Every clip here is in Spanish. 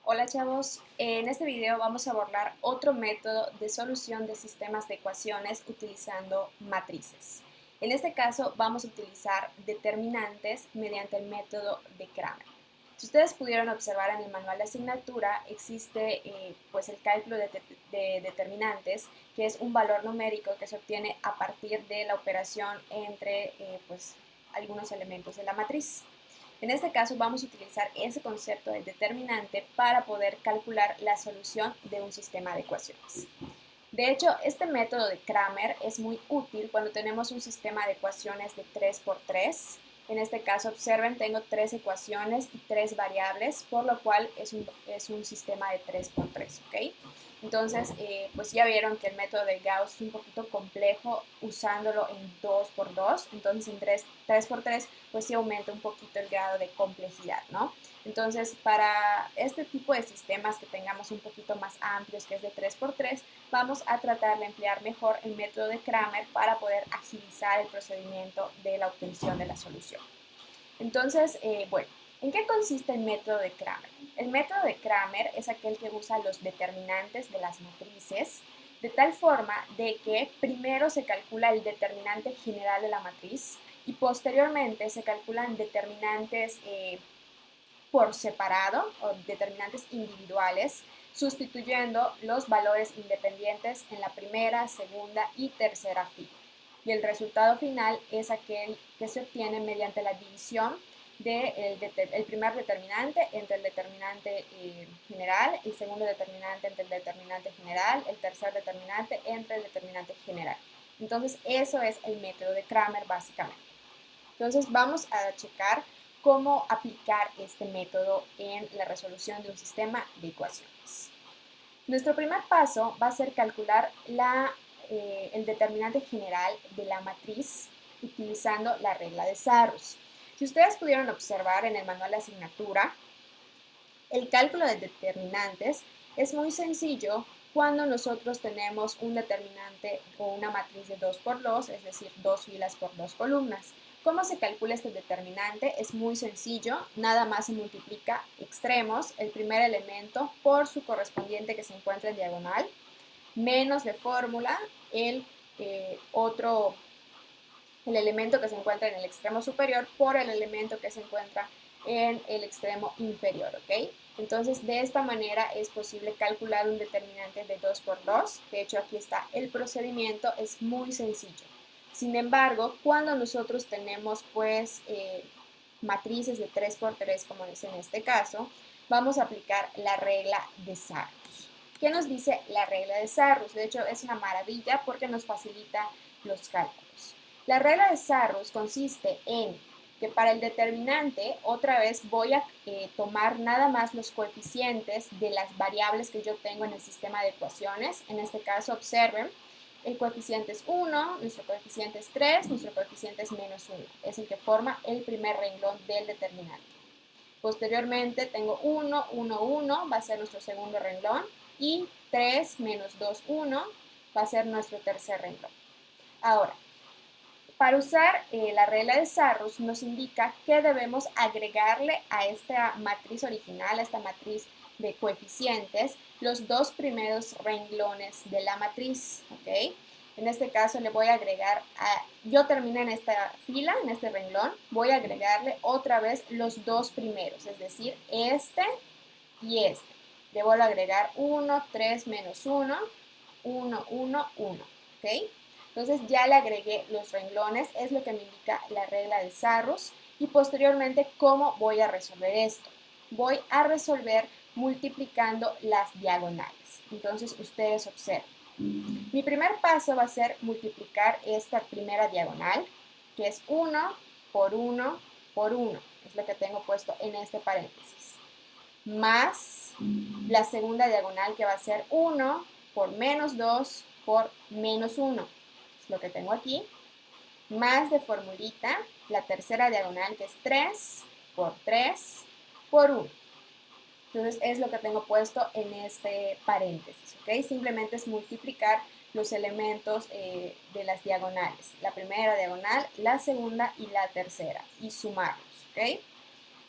Hola chavos, en este video vamos a abordar otro método de solución de sistemas de ecuaciones utilizando matrices. En este caso vamos a utilizar determinantes mediante el método de Cramer. Si ustedes pudieron observar en el manual de asignatura, existe pues el cálculo de determinantes, que es un valor numérico que se obtiene a partir de la operación entre pues algunos elementos de la matriz. En este caso vamos a utilizar ese concepto de determinante para poder calcular la solución de un sistema de ecuaciones. De hecho, este método de Cramer es muy útil cuando tenemos un sistema de ecuaciones de 3 por 3. En este caso, observen, tengo 3 ecuaciones y 3 variables, por lo cual es un sistema de 3 por 3, ¿ok? Entonces, pues ya vieron que el método de Gauss es un poquito complejo usándolo en 2 por 2. Entonces, en 3 por 3, pues sí aumenta un poquito el grado de complejidad, ¿no? Entonces, para este tipo de sistemas que tengamos un poquito más amplios, que es de 3 por 3, vamos a tratar de emplear mejor el método de Cramer para poder agilizar el procedimiento de la obtención de la solución. Entonces, bueno, ¿en qué consiste el método de Cramer? El método de Cramer es aquel que usa los determinantes de las matrices de tal forma de que primero se calcula el determinante general de la matriz y posteriormente se calculan determinantes por separado o determinantes individuales, sustituyendo los valores independientes en la primera, segunda y tercera fila. Y el resultado final es aquel que se obtiene mediante la división del primer determinante entre el determinante general, el segundo determinante entre el determinante general, el tercer determinante entre el determinante general. Entonces, eso es el método de Cramer básicamente. Entonces, vamos a checar cómo aplicar este método en la resolución de un sistema de ecuaciones. Nuestro primer paso va a ser calcular el determinante general de la matriz utilizando la regla de Sarrus. Si ustedes pudieron observar en el manual de asignatura, el cálculo de determinantes es muy sencillo cuando nosotros tenemos un determinante o una matriz de 2 por 2, es decir, 2 filas por 2 columnas. ¿Cómo se calcula este determinante? Es muy sencillo, nada más se multiplica extremos, el primer elemento por su correspondiente que se encuentra en diagonal, menos de fórmula el elemento que se encuentra en el extremo superior por el elemento que se encuentra en el extremo inferior, ¿ok? Entonces, de esta manera es posible calcular un determinante de 2 por 2. De hecho, aquí está el procedimiento, es muy sencillo. Sin embargo, cuando nosotros tenemos, pues, matrices de 3 por 3, como es en este caso, vamos a aplicar la regla de Sarrus. ¿Qué nos dice la regla de Sarrus? De hecho, es una maravilla porque nos facilita los cálculos. La regla de Sarrus consiste en que para el determinante, otra vez voy a tomar nada más los coeficientes de las variables que yo tengo en el sistema de ecuaciones. En este caso, observen, el coeficiente es 1, nuestro coeficiente es 3, nuestro coeficiente es -1. Es el que forma el primer renglón del determinante. Posteriormente tengo 1, 1, 1, va a ser nuestro segundo renglón, y 3 menos 2, 1, va a ser nuestro tercer renglón. Ahora, para usar la regla de Sarrus nos indica que debemos agregarle a esta matriz original, a esta matriz de coeficientes, los dos primeros renglones de la matriz, ¿ok? En este caso le voy a agregar, yo terminé en esta fila, en este renglón, voy a agregarle otra vez los dos primeros, es decir, este y este. Le voy a agregar 1, 3 menos 1, 1, 1, 1, ¿ok? Entonces ya le agregué los renglones, es lo que me indica la regla de Sarrus. Y posteriormente, ¿cómo voy a resolver esto? Voy a resolver multiplicando las diagonales. Entonces ustedes observen. Mi primer paso va a ser multiplicar esta primera diagonal, que es 1 por 1 por 1. Es lo que tengo puesto en este paréntesis. Más la segunda diagonal, que va a ser 1 por menos 2 por menos 1. Es lo que tengo aquí. Más de formulita, la tercera diagonal, que es 3 por 3 por 1. Entonces es lo que tengo puesto en este paréntesis, ¿ok? Simplemente es multiplicar los elementos de las diagonales. La primera diagonal, la segunda y la tercera. Y sumarlos, ¿ok?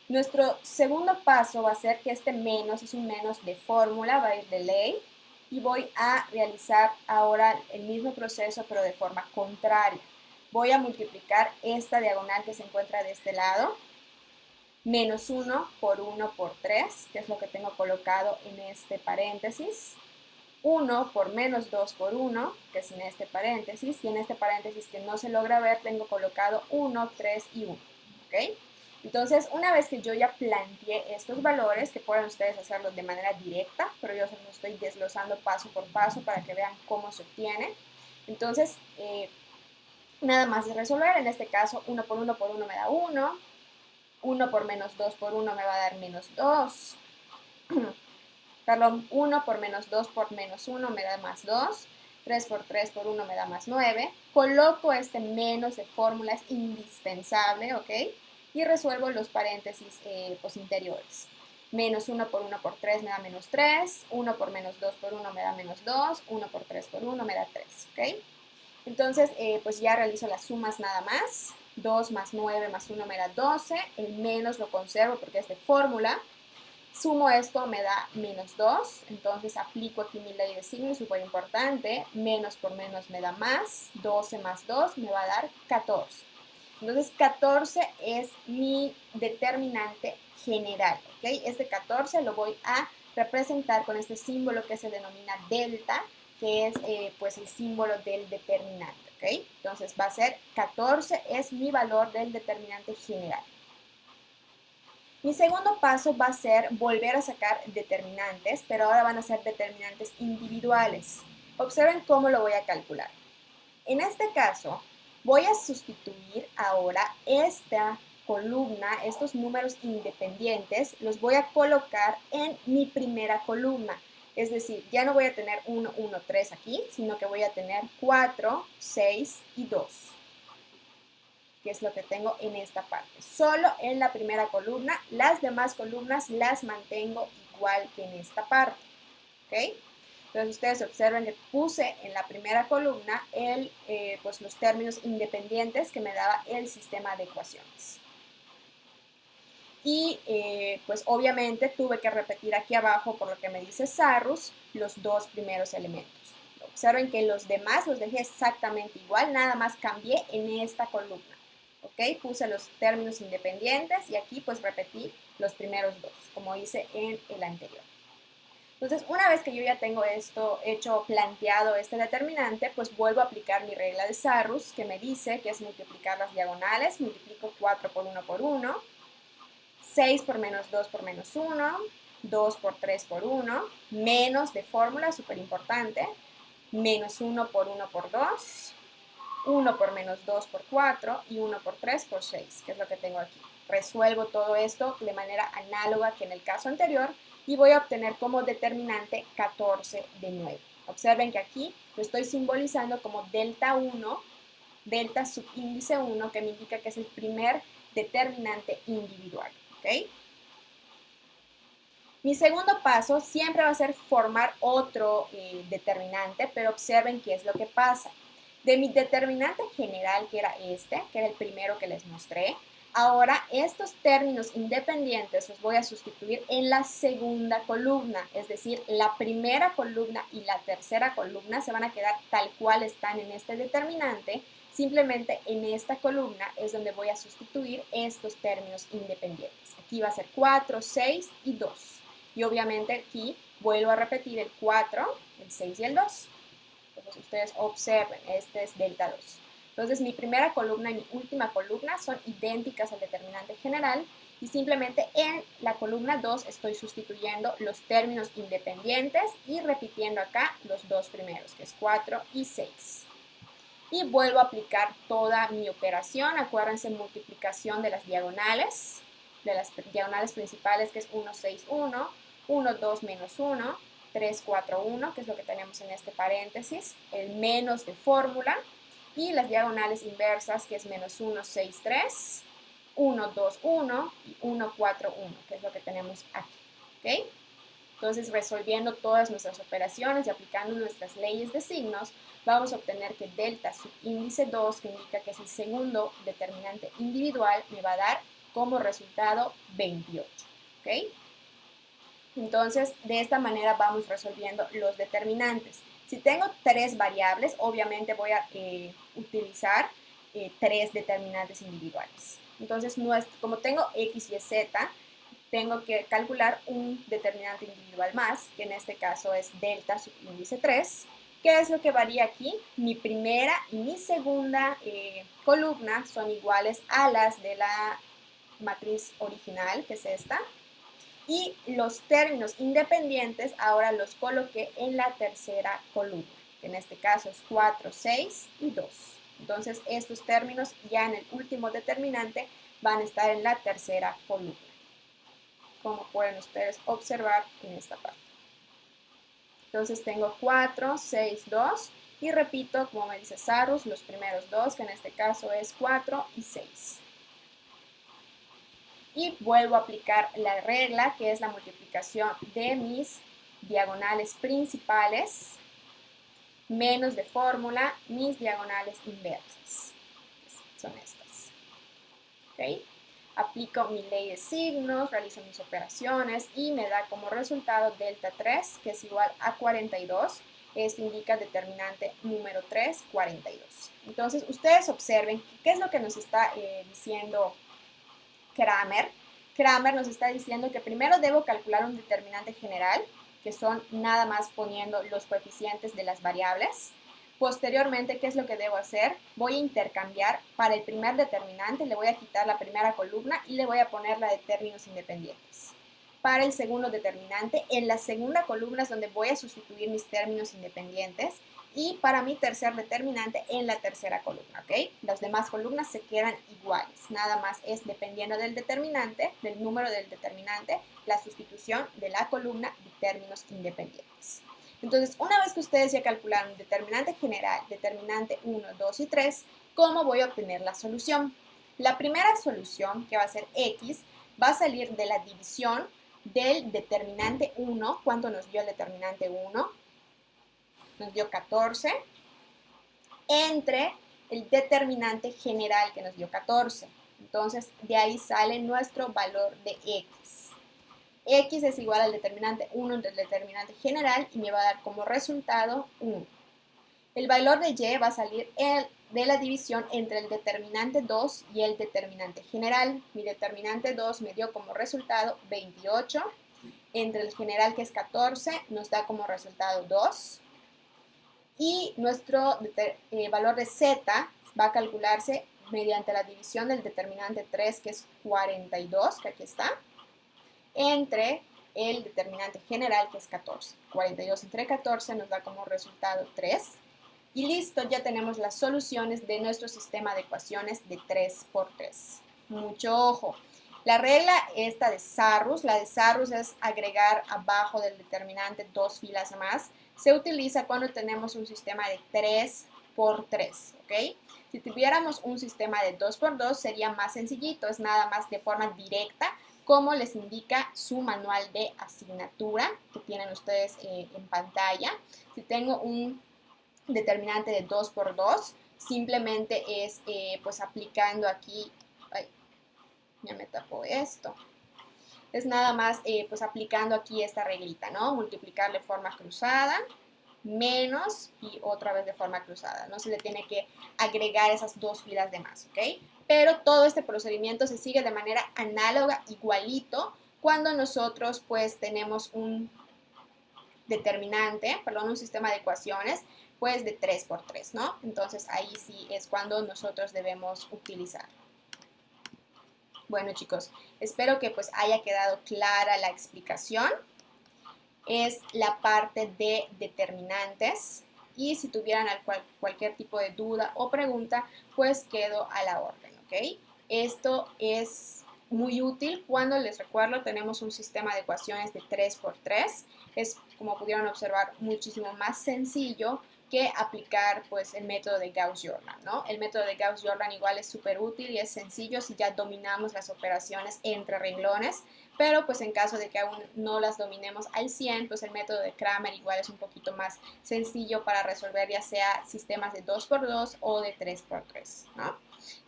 Nuestro segundo paso va a ser que este menos es un menos de fórmula, va a ir de ley, y voy a realizar ahora el mismo proceso pero de forma contraria. Voy a multiplicar esta diagonal que se encuentra de este lado, menos 1 por 1 por 3, que es lo que tengo colocado en este paréntesis, 1 por menos 2 por 1, que es en este paréntesis, y en este paréntesis que no se logra ver tengo colocado 1, 3 y 1, ¿ok? Entonces, una vez que yo ya planteé estos valores, que pueden ustedes hacerlo de manera directa, pero yo se los estoy desglosando paso por paso para que vean cómo se obtiene. Entonces, nada más de resolver, en este caso 1 por 1 por 1 me da 1, 1 por menos 2 por 1 me va a dar menos 2, perdón, 1 por menos 2 por menos 1 me da más 2, 3 por 3 por 1 me da más 9, coloco este menos de fórmula, es indispensable, ¿ok? Y resuelvo los paréntesis interiores. Menos 1 por 1 por 3 me da menos 3, 1 por menos 2 por 1 me da menos 2, 1 por 3 por 1 me da 3, ¿ok? Entonces, pues ya realizo las sumas nada más. 2 más 9 más 1 me da 12, el menos lo conservo porque es de fórmula. Sumo esto, me da menos 2, entonces aplico aquí mi ley de signos, súper importante. Menos por menos me da más, 12 más 2 me va a dar 14. Entonces 14 es mi determinante general, ¿ok? Este 14 lo voy a representar con este símbolo que se denomina delta, que es pues el símbolo del determinante, ¿ok? Entonces va a ser 14 es mi valor del determinante general. Mi segundo paso va a ser volver a sacar determinantes, pero ahora van a ser determinantes individuales. Observen cómo lo voy a calcular. En este caso, voy a sustituir ahora esta columna, estos números independientes, los voy a colocar en mi primera columna. Es decir, ya no voy a tener 1, 1, 3 aquí, sino que voy a tener 4, 6 y 2, que es lo que tengo en esta parte. Solo en la primera columna, las demás columnas las mantengo igual que en esta parte, ¿ok? Entonces ustedes observen que puse en la primera columna pues los términos independientes que me daba el sistema de ecuaciones. Y pues obviamente tuve que repetir aquí abajo, por lo que me dice Sarrus, los dos primeros elementos. Observen que los demás los dejé exactamente igual, nada más cambié en esta columna. ¿Ok? Puse los términos independientes y aquí pues repetí los primeros dos, como hice en el anterior. Entonces, una vez que yo ya tengo esto hecho, planteado este determinante, pues vuelvo a aplicar mi regla de Sarrus, que me dice que es multiplicar las diagonales. Multiplico 4 por 1 por 1, 6 por menos 2 por menos 1, 2 por 3 por 1, menos de fórmula, súper importante, menos 1 por 1 por 2, 1 por menos 2 por 4 y 1 por 3 por 6, que es lo que tengo aquí. Resuelvo todo esto de manera análoga que en el caso anterior y voy a obtener como determinante 14 de 9. Observen que aquí lo estoy simbolizando como delta 1, delta subíndice 1, que me indica que es el primer determinante individual, ¿ok? Mi segundo paso siempre va a ser formar otro determinante, pero observen qué es lo que pasa. De mi determinante general, que era este, que era el primero que les mostré, ahora estos términos independientes los voy a sustituir en la segunda columna, es decir, la primera columna y la tercera columna se van a quedar tal cual están en este determinante, simplemente en esta columna es donde voy a sustituir estos términos independientes. Aquí va a ser 4, 6 y 2. Y obviamente aquí vuelvo a repetir el 4, el 6 y el 2. Entonces ustedes observen, este es delta 2. Entonces mi primera columna y mi última columna son idénticas al determinante general y simplemente en la columna 2 estoy sustituyendo los términos independientes y repitiendo acá los dos primeros, que es 4 y 6. Y vuelvo a aplicar toda mi operación. Acuérdense, multiplicación de las diagonales principales, que es 1, 6, 1, 1, 2, menos 1, 3, 4, 1, que es lo que tenemos en este paréntesis, el menos de fórmula, y las diagonales inversas, que es menos 1, 6, 3, 1, 2, 1 y 1, 4, 1, que es lo que tenemos aquí, ¿ok? Entonces, resolviendo todas nuestras operaciones y aplicando nuestras leyes de signos, vamos a obtener que delta subíndice 2, que indica que es el segundo determinante individual, me va a dar como resultado 28, ¿ok? Entonces, de esta manera vamos resolviendo los determinantes. Si tengo tres variables, obviamente voy a utilizar tres determinantes individuales. Entonces, como tengo x y z, tengo que calcular un determinante individual más, que en este caso es delta subíndice 3. ¿Qué es lo que varía aquí? Mi primera y mi segunda columna son iguales a las de la matriz original, que es esta. Y los términos independientes ahora los coloqué en la tercera columna, que en este caso es 4, 6 y 2. Entonces estos términos ya en el último determinante van a estar en la tercera columna, como pueden ustedes observar en esta parte. Entonces tengo 4, 6, 2 y repito, como me dice Sarrus, los primeros dos, que en este caso es 4 y 6. Y vuelvo a aplicar la regla, que es la multiplicación de mis diagonales principales menos de fórmula mis diagonales inversas. Son estas. ¿Okay? Aplico mi ley de signos, realizo mis operaciones y me da como resultado delta 3, que es igual a 42. Esto indica determinante número 3, 42. Entonces, ustedes observen qué es lo que nos está diciendo Kramer. Kramer nos está diciendo que primero debo calcular un determinante general, que son nada más poniendo los coeficientes de las variables. Posteriormente, ¿qué es lo que debo hacer? Voy a intercambiar para el primer determinante, le voy a quitar la primera columna y le voy a poner la de términos independientes. Para el segundo determinante, en la segunda columna es donde voy a sustituir mis términos independientes. Y para mi tercer determinante en la tercera columna, ¿ok? Las demás columnas se quedan iguales, nada más es dependiendo del determinante, del número del determinante, la sustitución de la columna de términos independientes. Entonces, una vez que ustedes ya calcularon determinante general, determinante 1, 2 y 3, ¿cómo voy a obtener la solución? La primera solución, que va a ser x, va a salir de la división del determinante 1, ¿cuánto nos dio el determinante 1? Nos dio 14, entre el determinante general que nos dio 14. Entonces, de ahí sale nuestro valor de x. X es igual al determinante 1 entre el determinante general y me va a dar como resultado 1. El valor de y va a salir de la división entre el determinante 2 y el determinante general. Mi determinante 2 me dio como resultado 28. Entre el general, que es 14, nos da como resultado 2. Y nuestro valor de z va a calcularse mediante la división del determinante 3, que es 42, que aquí está, entre el determinante general, que es 14. 42 entre 14 nos da como resultado 3. Y listo, ya tenemos las soluciones de nuestro sistema de ecuaciones de 3 por 3. Mucho ojo. La regla esta de Sarrus, la de Sarrus es agregar abajo del determinante 2 filas más. Se utiliza cuando tenemos un sistema de 3 por 3, ¿ok? Si tuviéramos un sistema de 2 por 2 sería más sencillito, es nada más de forma directa, como les indica su manual de asignatura que tienen ustedes en pantalla. Si tengo un determinante de 2 por 2, simplemente es pues aplicando aquí, ay, ya me tapó esto. Es nada más pues aplicando aquí esta reglita, ¿no? Multiplicar de forma cruzada, menos y otra vez de forma cruzada. No se le tiene que agregar esas dos filas de más, ¿ok? Pero todo este procedimiento se sigue de manera análoga, igualito, cuando nosotros pues tenemos un determinante, perdón, un sistema de ecuaciones, pues de 3 por 3, ¿no? Entonces ahí sí es cuando nosotros debemos utilizar. Bueno, chicos, espero que pues haya quedado clara la explicación. Es la parte de determinantes y si tuvieran cualquier tipo de duda o pregunta, pues quedo a la orden, ¿ok? Esto es muy útil cuando, les recuerdo, tenemos un sistema de ecuaciones de 3 por 3. Es, como pudieron observar, muchísimo más sencillo que aplicar pues el método de Gauss-Jordan, ¿no? El método de Gauss-Jordan igual es súper útil y es sencillo si ya dominamos las operaciones entre renglones, pero pues en caso de que aún no las dominemos al 100, pues el método de Kramer igual es un poquito más sencillo para resolver ya sea sistemas de 2 por 2 o de 3 por 3, ¿no?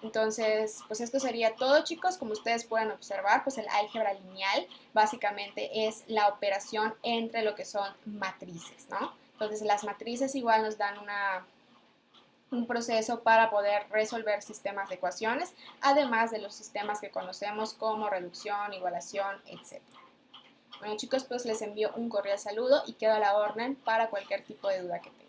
Entonces, pues esto sería todo, chicos. Como ustedes pueden observar, pues el álgebra lineal básicamente es la operación entre lo que son matrices, ¿no? Entonces, las matrices igual nos dan un proceso para poder resolver sistemas de ecuaciones, además de los sistemas que conocemos como reducción, igualación, etc. Bueno, chicos, pues les envío un cordial saludo y quedo a la orden para cualquier tipo de duda que tengan.